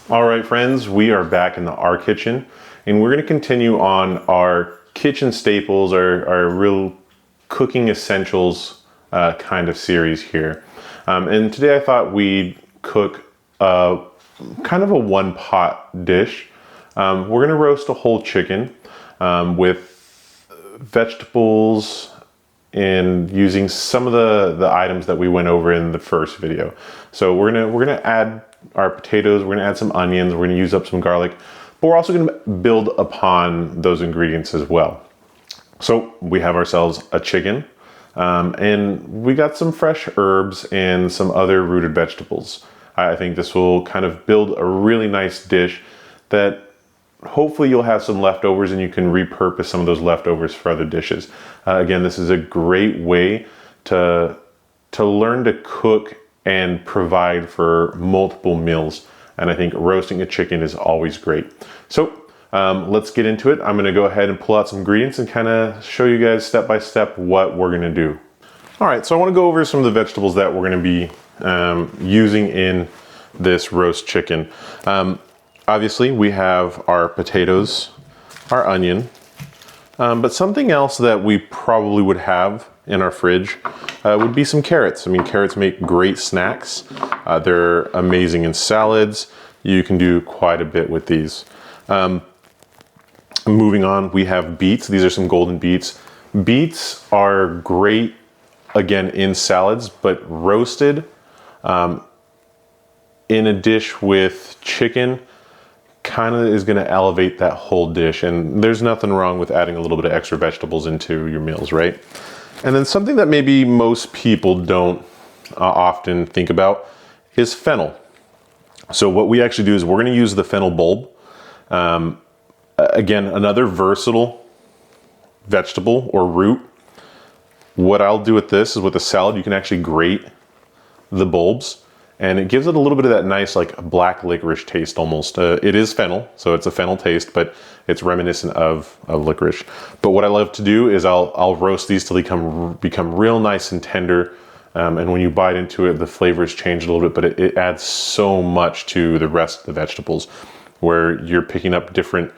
All right, friends, we are back in our kitchen, and we're going to continue on our kitchen staples, our real cooking essentials kind of series here. And today I thought we'd cook kind of a one pot dish. We're going to roast a whole chicken with vegetables and using some of the items that we went over in the first video. So we're gonna add our potatoes, we're gonna add some onions, we're gonna use up some garlic, but we're also gonna build upon those ingredients as well. So we have ourselves a chicken, and we got some fresh herbs and some other rooted vegetables. I think this will kind of build a really nice dish that hopefully you'll have some leftovers and you can repurpose some of those leftovers for other dishes. Again, this is a great way to learn to cook and provide for multiple meals. And I think roasting a chicken is always great. So let's get into it. I'm gonna go ahead and pull out some ingredients and kind of show you guys step by step what we're gonna do. All right, so I wanna go over some of the vegetables that we're gonna be using in this roast chicken. Obviously, we have our potatoes, our onion, but something else that we probably would have in our fridge would be some carrots. I mean, carrots make great snacks. They're amazing in salads. You can do quite a bit with these. Moving on, we have beets. These are some golden beets. Beets are great, again, in salads, but roasted in a dish with chicken, kind of is going to elevate that whole dish, and there's nothing wrong with adding a little bit of extra vegetables into your meals, right? And then something that maybe most people don't often think about is fennel. So what we actually do is we're going to use the fennel bulb. Again, another versatile vegetable or root. What I'll do with this is with a salad, you can actually grate the bulbs, and it gives it a little bit of that nice like black licorice taste almost. It is fennel, so it's a fennel taste, but it's reminiscent of licorice. But what I love to do is I'll roast these till they become real nice and tender. And when you bite into it, the flavors change a little bit, but it adds so much to the rest of the vegetables where you're picking up different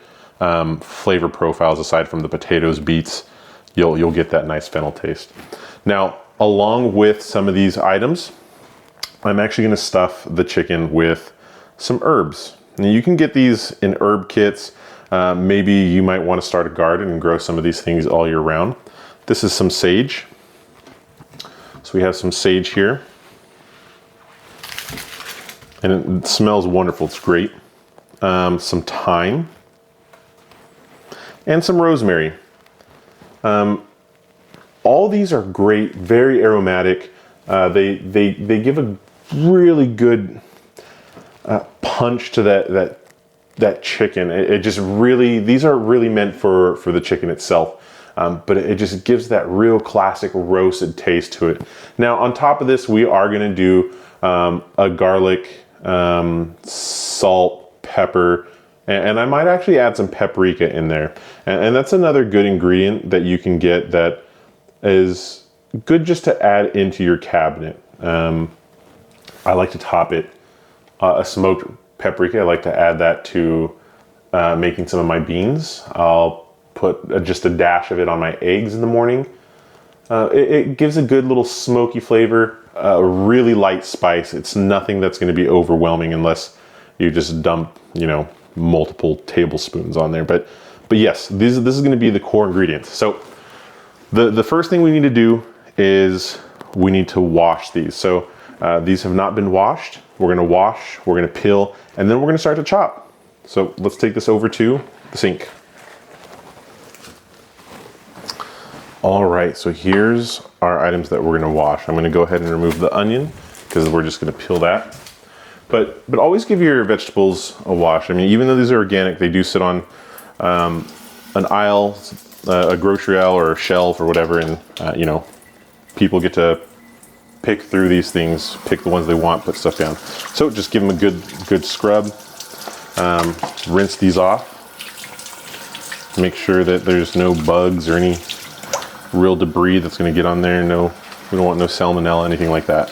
flavor profiles aside from the potatoes, beets. You'll get that nice fennel taste. Now, along with some of these items, I'm actually going to stuff the chicken with some herbs. Now you can get these in herb kits. Maybe you might want to start a garden and grow some of these things all year round. This is some sage. So we have some sage here. And it smells wonderful, it's great. Some thyme. And some rosemary. All these are great, very aromatic. They give a really good punch to that chicken. It just really, these are really meant for the chicken itself, but it just gives that real classic roasted taste to it. Now on top of this, we are going to do a garlic, salt, pepper, and I might actually add some paprika in there. And that's another good ingredient that you can get that is good just to add into your cabinet. I like to top it a smoked paprika. I like to add that to making some of my beans. I'll put just a dash of it on my eggs in the morning. It gives a good little smoky flavor, a really light spice. It's nothing that's going to be overwhelming unless you just dump, multiple tablespoons on there. But yes, this is going to be the core ingredients. So the first thing we need to do is we need to wash these. So these have not been washed. We're gonna wash, we're gonna peel, and then we're gonna start to chop. So let's take this over to the sink. All right, so here's our items that we're gonna wash. I'm gonna go ahead and remove the onion because we're just gonna peel that. But always give your vegetables a wash. I mean, even though these are organic, they do sit on an aisle, a grocery aisle or a shelf or whatever, and people get to pick through these things, pick the ones they want, put stuff down. So just give them a good scrub. Rinse these off. Make sure that there's no bugs or any real debris that's going to get on there. No, we don't want no salmonella, anything like that.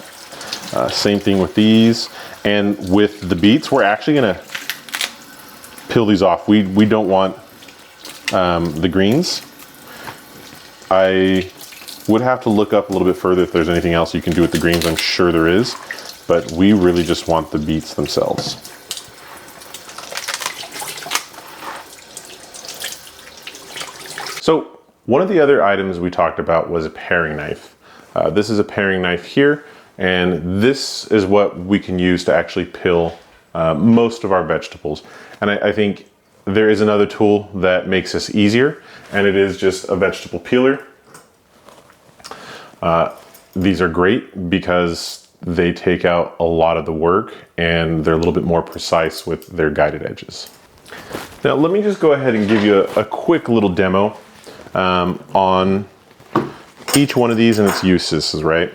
Same thing with these. And with the beets, we're actually going to peel these off. We don't want the greens. I would have to look up a little bit further if there's anything else you can do with the greens. I'm sure there is, but we really just want the beets themselves. So one of the other items we talked about was a paring knife. This is a paring knife here, and this is what we can use to actually peel most of our vegetables. And I think there is another tool that makes this easier, and it is just a vegetable peeler. These are great because they take out a lot of the work and they're a little bit more precise with their guided edges. Now let me just go ahead and give you a quick little demo on each one of these and its uses, right?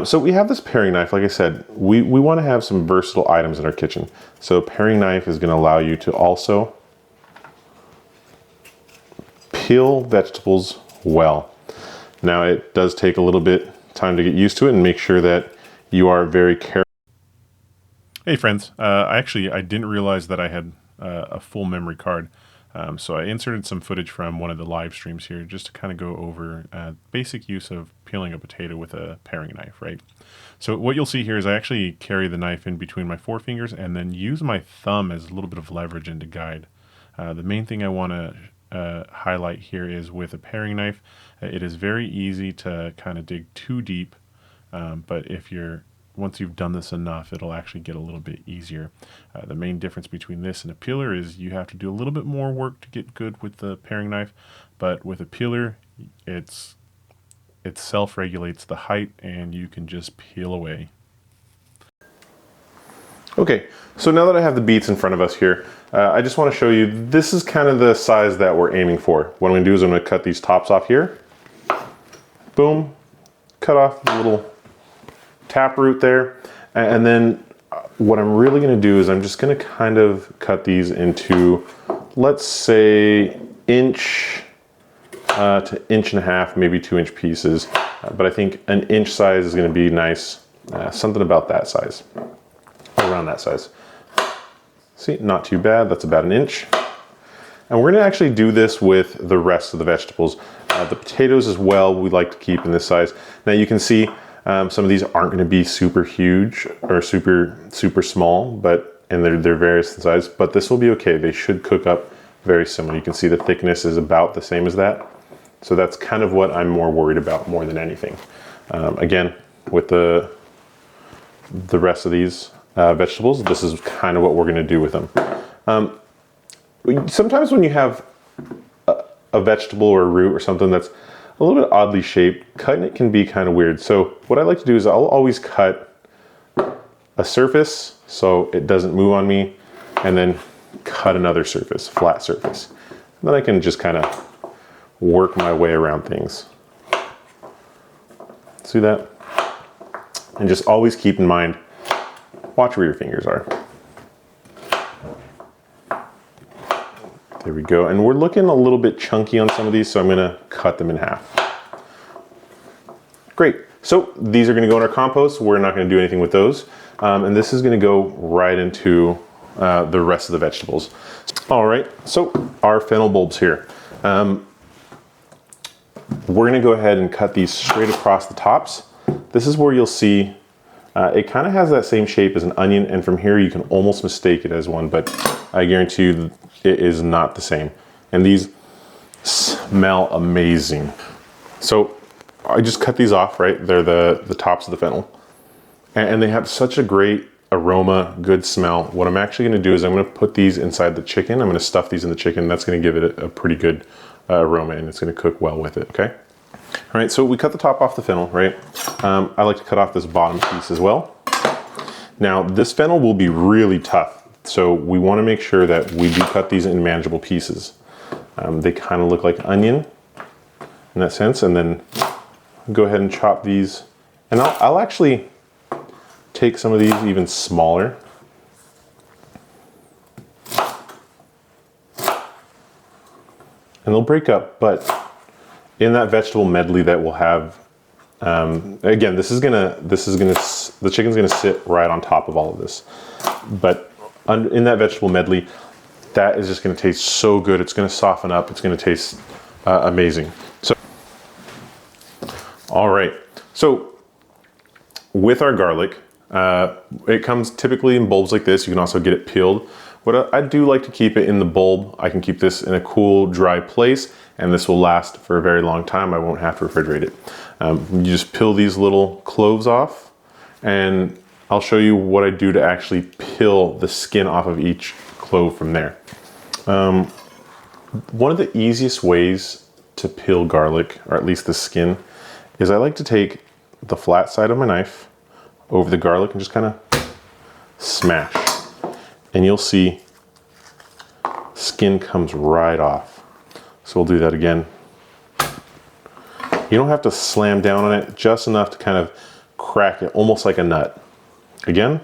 So we have this paring knife. Like I said, we want to have some versatile items in our kitchen. So a paring knife is going to allow you to also peel vegetables well. Now it does take a little bit time to get used to it and make sure that you are very careful. Hey friends, I didn't realize that I had a full memory card. So I inserted some footage from one of the live streams here just to kind of go over basic use of peeling a potato with a paring knife, right? So what you'll see here is I actually carry the knife in between my forefingers and then use my thumb as a little bit of leverage and to guide. The main thing I want to highlight here is with a paring knife, it is very easy to kind of dig too deep, but once you've done this enough, it'll actually get a little bit easier. The main difference between this and a peeler is you have to do a little bit more work to get good with the paring knife, but with a peeler, it self-regulates the height and you can just peel away. Okay, so now that I have the beets in front of us here, I just want to show you, this is kind of the size that we're aiming for. What I'm going to do is I'm going to cut these tops off here. Boom, cut off the little taproot there. And then what I'm really going to do is I'm just going to kind of cut these into, let's say, inch to inch and a half, maybe 2-inch pieces. But I think an inch size is going to be nice. Something about that size, around that size. See, not too bad. That's about an inch. And we're going to actually do this with the rest of the vegetables. The potatoes as well, we like to keep in this size. Now you can see some of these aren't going to be super huge or super small, and they're various in size, but this will be okay. They should cook up very similar. You can see the thickness is about the same as that. So that's kind of what I'm more worried about more than anything. Again, with the rest of these vegetables, this is kind of what we're going to do with them. Sometimes when you have a vegetable or a root or something that's a little bit oddly shaped, cutting it can be kind of weird. So what I like to do is I'll always cut a surface so it doesn't move on me, and then cut another surface, flat surface. And then I can just kind of work my way around things. See that? And just always keep in mind, watch where your fingers are. There we go. And we're looking a little bit chunky on some of these, so I'm gonna cut them in half. Great. So these are gonna go in our compost. We're not gonna do anything with those. And this is gonna go right into the rest of the vegetables. All right, so our fennel bulbs here. We're gonna go ahead and cut these straight across the tops. This is where you'll see it kind of has that same shape as an onion, and from here you can almost mistake it as one, but I guarantee you it is not the same. And these smell amazing. So I just cut these off, right? They're the tops of the fennel. And they have such a great aroma, good smell. What I'm actually gonna do is I'm gonna put these inside the chicken. I'm gonna stuff these in the chicken. That's gonna give it a pretty good aroma, and it's gonna cook well with it, okay? All right, so we cut the top off the fennel, right? I like to cut off this bottom piece as well. Now, this fennel will be really tough, so we wanna make sure that we do cut these in manageable pieces. They kind of look like onion in that sense, and then go ahead and chop these. And I'll actually take some of these even smaller. And they'll break up, but in that vegetable medley that we'll have, again, the chicken's gonna sit right on top of all of this. But in that vegetable medley, that is just gonna taste so good. It's gonna soften up. It's gonna taste amazing. So, all right. So with our garlic, it comes typically in bulbs like this. You can also get it peeled. What I do like to keep it in the bulb. I can keep this in a cool, dry place, and this will last for a very long time. I won't have to refrigerate it. You just peel these little cloves off, and I'll show you what I do to actually peel the skin off of each clove from there. One of the easiest ways to peel garlic, or at least the skin, is I like to take the flat side of my knife over the garlic and just kind of smash. And you'll see skin comes right off. So we'll do that again. You don't have to slam down on it, just enough to kind of crack it, almost like a nut. Again.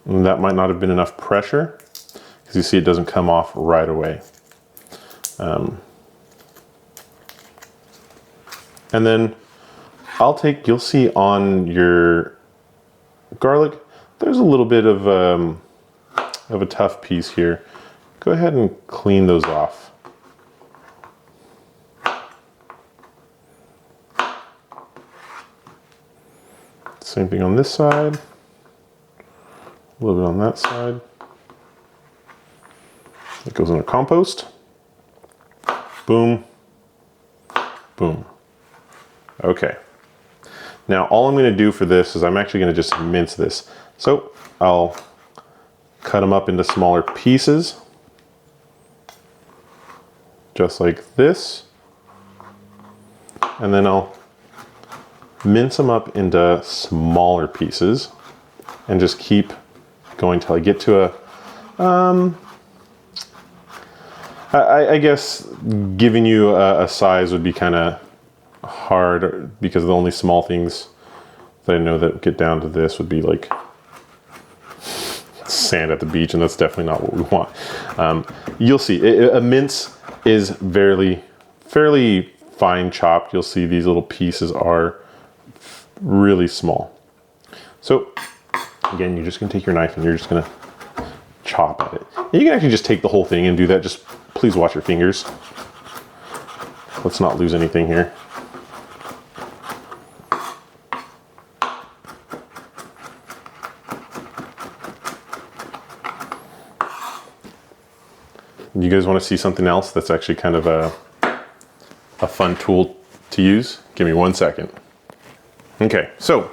And that might not have been enough pressure, because you see it doesn't come off right away. And then you'll see on your garlic, there's a little bit of a tough piece here. Go ahead and clean those off. Same thing on this side. A little bit on that side. It goes in our compost. Boom. Boom. Okay. Now all I'm going to do for this is I'm actually going to just mince this. So I'll cut them up into smaller pieces, just like this, and then I'll mince them up into smaller pieces and just keep going till I get to a, I guess giving you a size would be kind of hard, because the only small things that I know that get down to this would be like sand at the beach, and that's definitely not what we want. You'll see a mince is fairly fine chopped. You'll see these little pieces are really small. So again, you're just gonna take your knife and you're just gonna chop at it. And you can actually just take the whole thing and do that. Just please watch your fingers. Let's not lose anything here. You guys want to see something else that's actually kind of a fun tool to use? Give me 1 second. Okay, so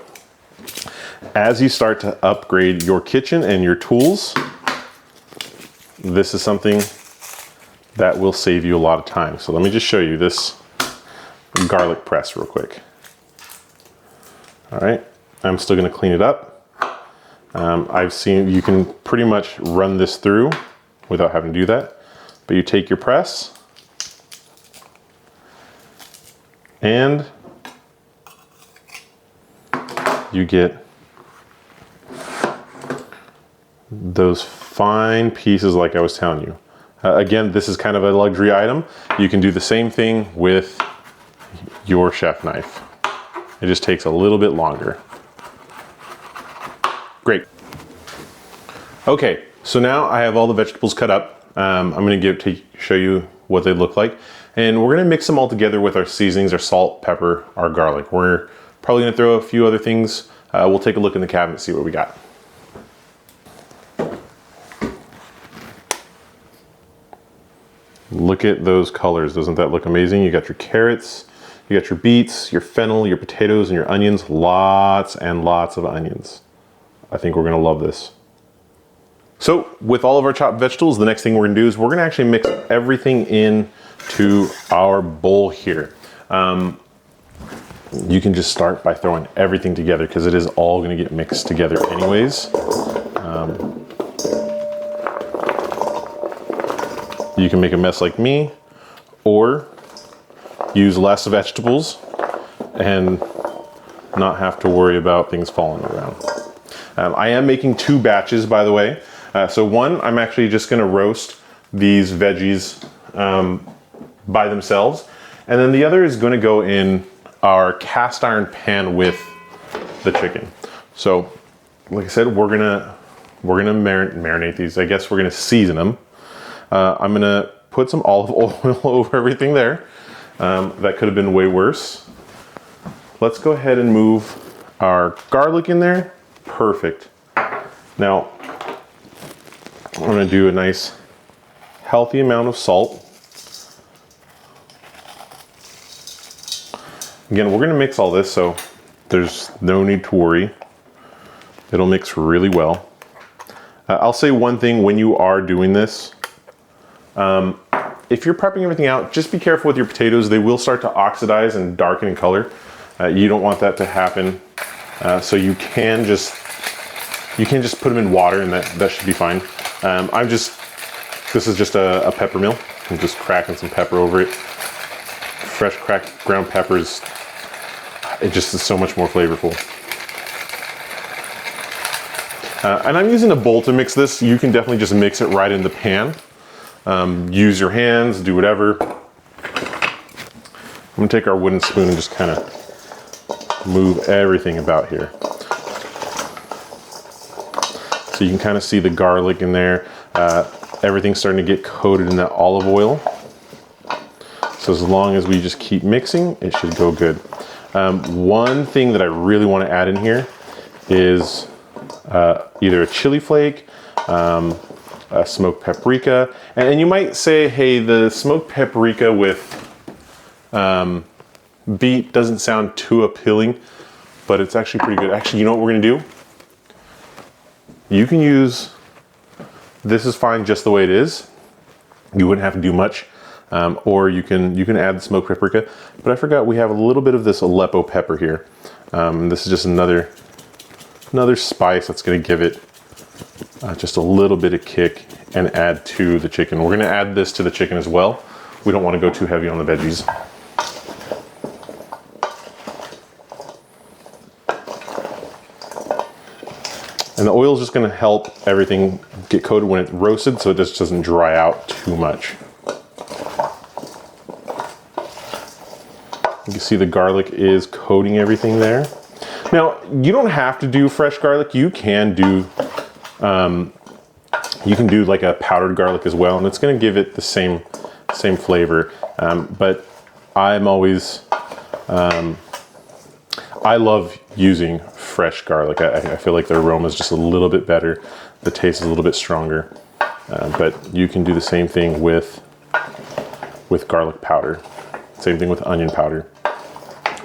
as you start to upgrade your kitchen and your tools, this is something that will save you a lot of time. So let me just show you this garlic press real quick. All right, I'm still going to clean it up. I've seen you can pretty much run this through without having to do that. But you take your press and you get those fine pieces like I was telling you. Again, this is kind of a luxury item. You can do the same thing with your chef knife. It just takes a little bit longer. Great. Okay, so now I have all the vegetables cut up. I'm going to show you what they look like, and we're going to mix them all together with our seasonings, our salt, pepper, our garlic. We're probably going to throw a few other things. We'll take a look in the cabinet, see what we got. Look at those colors. Doesn't that look amazing? You got your carrots, you got your beets, your fennel, your potatoes, and your onions. Lots and lots of onions. I think we're going to love this. So with all of our chopped vegetables, the next thing we're gonna do is we're gonna actually mix everything into our bowl here. You can just start by throwing everything together, because it is all gonna get mixed together anyways. You can make a mess like me, or use less vegetables and not have to worry about things falling around. I am making 2 batches, by the way. So one, I'm actually just gonna roast these veggies by themselves. And then the other is gonna go in our cast iron pan with the chicken. So, like I said, we're gonna we're gonna marinate these. I guess we're gonna season them. I'm gonna put some olive oil over everything there. That could have been way worse. Let's go ahead and move our garlic in there. Perfect. Now, I'm gonna do a nice healthy amount of salt. Again, we're gonna mix all this, so there's no need to worry. It'll mix really well. I'll say one thing when you are doing this. If you're prepping everything out, just be careful with your potatoes. They will start to oxidize and darken in color. You don't want that to happen. So you can just put them in water and that should be fine. This is just a pepper mill. I'm just cracking some pepper over it. Fresh cracked ground peppers, it just is so much more flavorful. And I'm using a bowl to mix this. You can definitely just mix it right in the pan. Use your hands, do whatever. I'm gonna take our wooden spoon and just kind of move everything about here. So you can kind of see the garlic in there. Everything's starting to get coated in that olive oil. So as long as we just keep mixing, it should go good. One thing that I really want to add in here is either a chili flake, a smoked paprika, and you might say, hey, the smoked paprika with beet doesn't sound too appealing, but it's actually pretty good. Actually, you know what we're gonna do? You can use, this is fine just the way it is. You wouldn't have to do much, or you can add the smoked paprika. But I forgot we have a little bit of this Aleppo pepper here. This is just another spice that's gonna give it just a little bit of kick and add to the chicken. We're gonna add this to the chicken as well. We don't wanna go too heavy on the veggies. And the oil is just gonna help everything get coated when it's roasted so it just doesn't dry out too much. You can see the garlic is coating everything there. Now, you don't have to do fresh garlic. You can do like a powdered garlic as well, and it's gonna give it the same flavor. But I'm always, I love using fresh garlic. I feel like the aroma is just a little bit better. The taste is a little bit stronger. But you can do the same thing with garlic powder. Same thing with onion powder.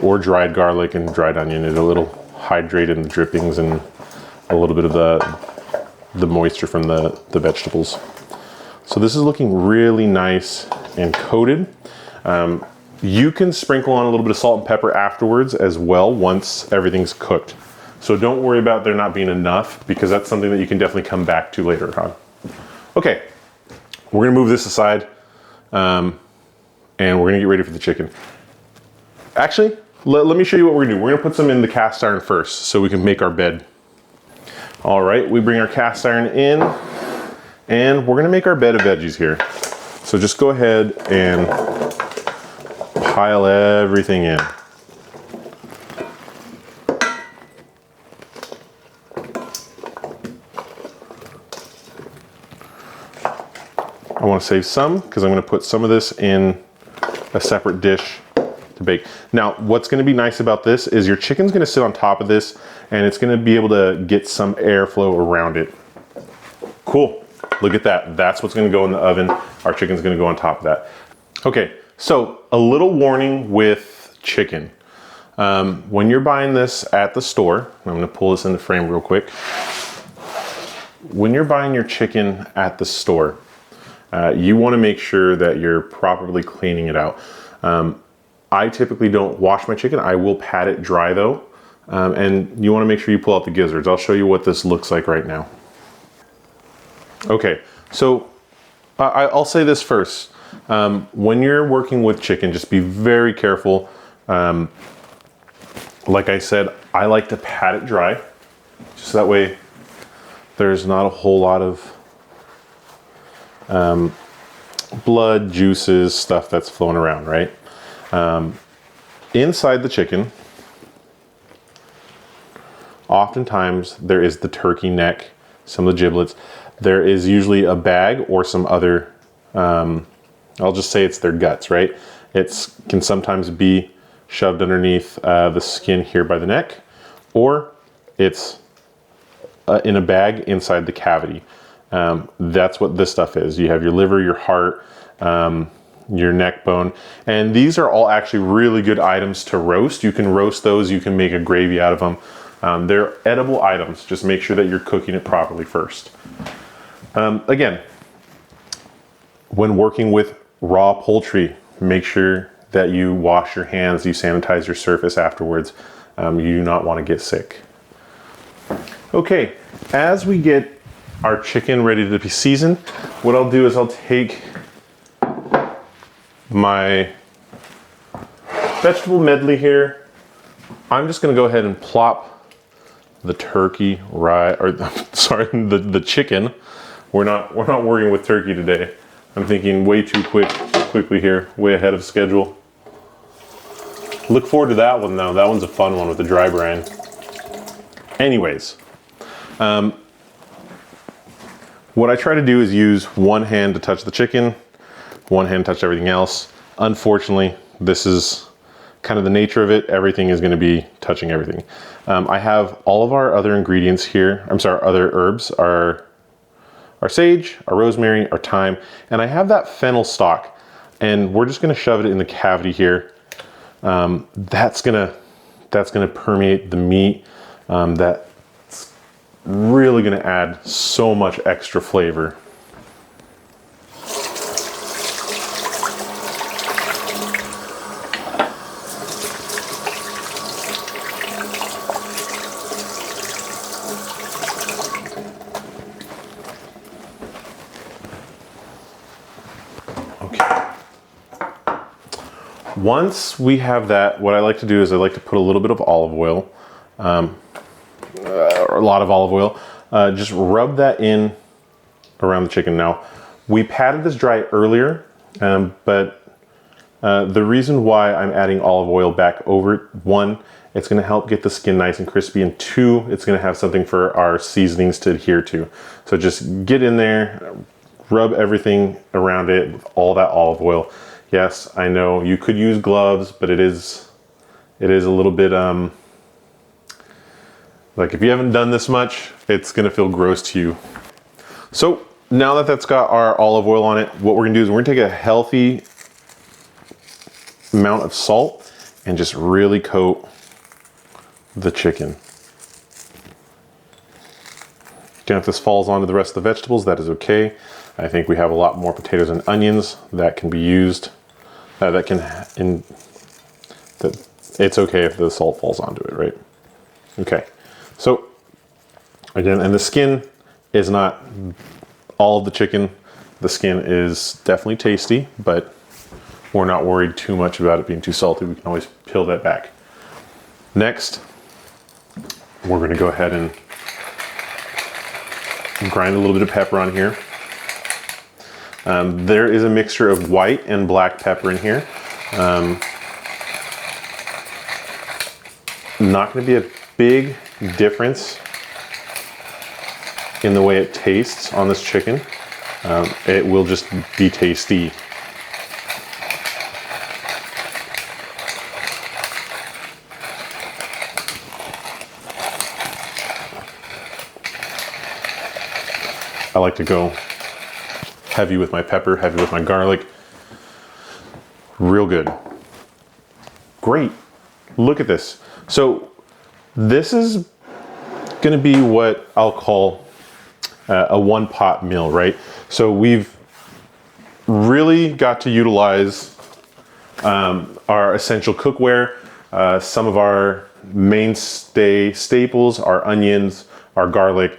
Or dried garlic and dried onion. It'll hydrate in the drippings and a little bit of the moisture from the vegetables. So this is looking really nice and coated. You can sprinkle on a little bit of salt and pepper afterwards as well once everything's cooked. So don't worry about there not being enough, because that's something that you can definitely come back to later on. Okay, we're gonna move this aside and we're gonna get ready for the chicken. Actually, let me show you what we're gonna do. We're gonna put some in the cast iron first so we can make our bed. All right, we bring our cast iron in and we're gonna make our bed of veggies here. So just go ahead and pile everything in. I want to save some because I'm going to put some of this in a separate dish to bake. Now, what's going to be nice about this is your chicken's going to sit on top of this and it's going to be able to get some airflow around it. Cool. Look at that. That's what's going to go in the oven. Our chicken's going to go on top of that. Okay, so a little warning with chicken. When you're buying this at the store, I'm going to pull this in the frame real quick. When you're buying your chicken at the store, you want to make sure that you're properly cleaning it out. I typically don't wash my chicken. I will pat it dry though. And you want to make sure you pull out the gizzards. I'll show you what this looks like right now. Okay, so I'll say this first. When you're working with chicken, just be very careful. Like I said, I like to pat it dry. Just that way there's not a whole lot of blood, juices, stuff that's flowing around, right? Inside the chicken, oftentimes there is the turkey neck some of the giblets. There is usually a bag or some other, I'll just say it's their guts, right? It can sometimes be shoved underneath the skin here by the neck, or it's in a bag inside the cavity. That's what this stuff is. You have your liver, your heart, your neck bone, and these are all actually really good items to roast. You can roast those, you can make a gravy out of them. They're edible items. Just make sure that you're cooking it properly first. Again, when working with raw poultry, make sure that you wash your hands, you sanitize your surface afterwards. You do not want to get sick. Okay, as we get our chicken ready to be seasoned, what I'll do is I'll take my vegetable medley here. I'm just gonna go ahead and plop the turkey the chicken. We're not working with turkey today. I'm thinking way too quickly here, way ahead of schedule. Look forward to that one though. That one's a fun one with the dry brine. Anyways, what I try to do is use one hand to touch the chicken, one hand to touch everything else. Unfortunately, this is kind of the nature of it. Everything is going to be touching everything. I have all of our other ingredients here. Other herbs are our sage, our rosemary, our thyme, and I have that fennel stalk, and we're just gonna shove it in the cavity here. That's gonna permeate the meat. That's really gonna add so much extra flavor. Once we have that, what I like to do is I like to put a little bit of olive oil, or a lot of olive oil, just rub that in around the chicken. Now, we patted this dry earlier, but the reason why I'm adding olive oil back over it, one, it's gonna help get the skin nice and crispy, and two, it's gonna have something for our seasonings to adhere to. So just get in there, rub everything around it with all that olive oil. Yes, I know you could use gloves, but it is a little bit, like if you haven't done this much, it's gonna feel gross to you. So now that that's got our olive oil on it, what we're gonna do is we're gonna take a healthy amount of salt and just really coat the chicken. Again, if this falls onto the rest of the vegetables, that is okay. I think we have a lot more potatoes and onions that can be used. It's okay if the salt falls onto it, right? Okay, so again, and the skin is not all of the chicken. The skin is definitely tasty, but we're not worried too much about it being too salty. We can always peel that back. Next, we're gonna go ahead and grind a little bit of pepper on here. There is a mixture of white and black pepper in here. Not going to be a big difference in the way it tastes on this chicken. It will just be tasty. I like to go heavy with my pepper, heavy with my garlic. Real good. Great. Look at this. So this is gonna be what I'll call a one pot meal, right? So we've really got to utilize our essential cookware, some of our mainstay staples, our onions, our garlic,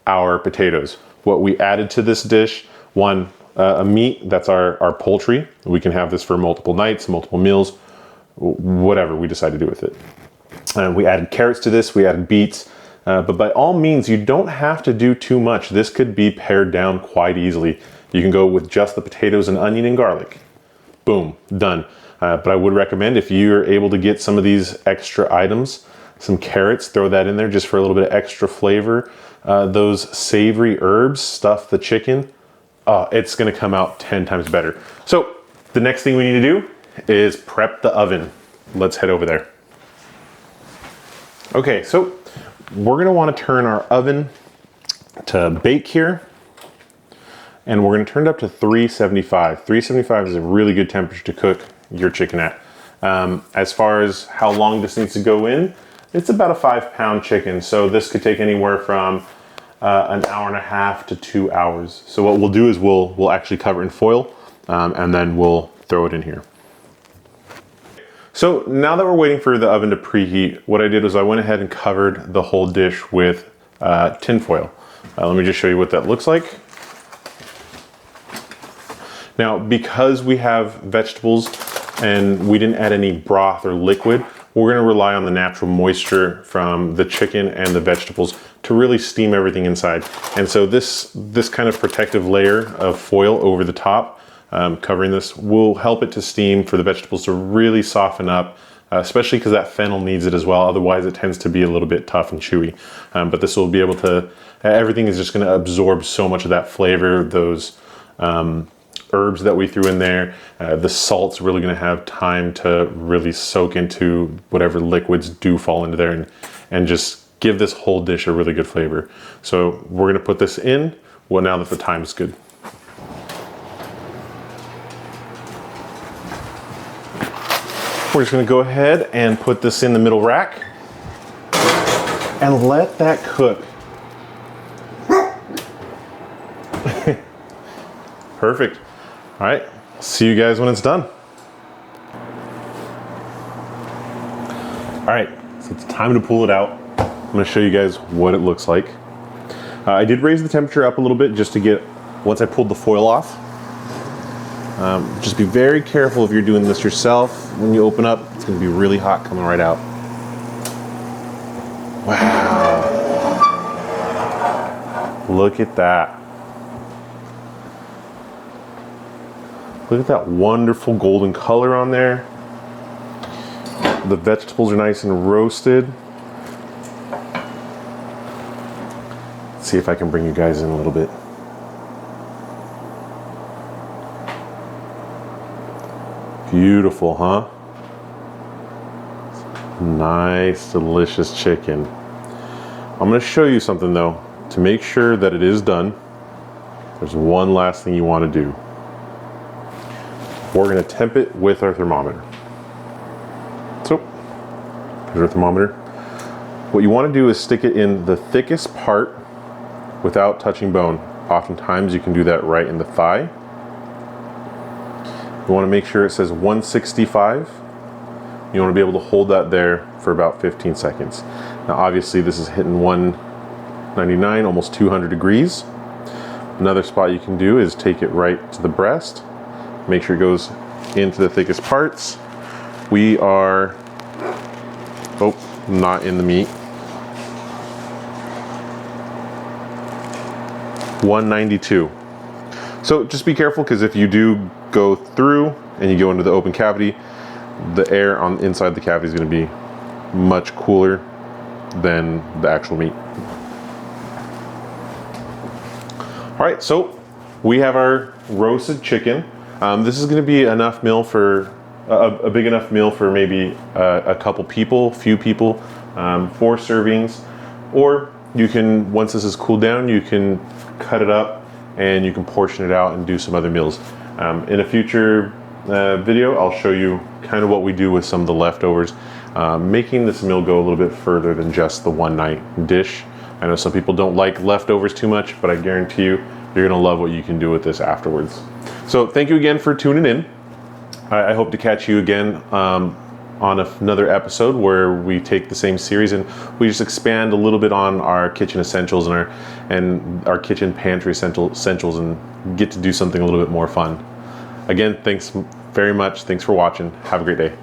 our potatoes. What we added to this dish, one, a meat, that's our poultry. We can have this for multiple nights, multiple meals, whatever we decide to do with it. We added carrots to this, we added beets, but by all means, you don't have to do too much. This could be pared down quite easily. You can go with just the potatoes and onion and garlic. Boom, done. But I would recommend if you're able to get some of these extra items, some carrots, throw that in there just for a little bit of extra flavor. Those savory herbs stuff the chicken. It's gonna come out 10 times better. So the next thing we need to do is prep the oven. Let's head over there. Okay, so we're gonna wanna turn our oven to bake here, and we're gonna turn it up to 375. 375 is a really good temperature to cook your chicken at. As far as how long this needs to go in, it's about a 5-pound chicken, so this could take anywhere from an hour and a half to 2 hours. So what we'll do is we'll actually cover it in foil, and then we'll throw it in here. So now that we're waiting for the oven to preheat, what I did was I went ahead and covered the whole dish with tin foil. Let me just show you what that looks like. Now, because we have vegetables and we didn't add any broth or liquid, we're gonna rely on the natural moisture from the chicken and the vegetables to really steam everything inside. And so this kind of protective layer of foil over the top, covering this, will help it to steam for the vegetables to really soften up, especially because that fennel needs it as well. Otherwise it tends to be a little bit tough and chewy. But this will be able to, everything is just gonna absorb so much of that flavor, those herbs that we threw in there. The salt's really gonna have time to really soak into whatever liquids do fall into there and just give this whole dish a really good flavor. So we're gonna put this in, well, now that the time is good. We're just gonna go ahead and put this in the middle rack and let that cook. Perfect. All right, see you guys when it's done. All right, so it's time to pull it out. I'm gonna show you guys what it looks like. I did raise the temperature up a little bit just to get, once I pulled the foil off. Just be very careful if you're doing this yourself. When you open up, it's gonna be really hot coming right out. Wow. Look at that. Look at that wonderful golden color on there. The vegetables are nice and roasted. Let's see if I can bring you guys in a little bit. Beautiful, huh? Nice, delicious chicken. I'm gonna show you something though. To make sure that it is done, there's one last thing you wanna do. We're gonna temp it with our thermometer. So, here's our thermometer. What you wanna do is stick it in the thickest part without touching bone. Oftentimes you can do that right in the thigh. You wanna make sure it says 165. You wanna be able to hold that there for about 15 seconds. Now obviously this is hitting 199, almost 200 degrees. Another spot you can do is take it right to the breast. Make sure it goes into the thickest parts. We are, not in the meat. 192. So just be careful, because if you do go through and you go into the open cavity, the air on inside the cavity is going to be much cooler than the actual meat. All right, so we have our roasted chicken. This is going to be enough meal for a big enough meal for maybe a couple people, few people, 4 servings. Or you can, once this is cooled down, you can cut it up and you can portion it out and do some other meals. In a future video, I'll show you kind of what we do with some of the leftovers, making this meal go a little bit further than just the one night dish. I know some people don't like leftovers too much, but I guarantee you, you're gonna love what you can do with this afterwards. So thank you again for tuning in. I hope to catch you again on another episode where we take the same series and we just expand a little bit on our kitchen essentials and our kitchen pantry essentials and get to do something a little bit more fun. Again, thanks very much. Thanks for watching. Have a great day.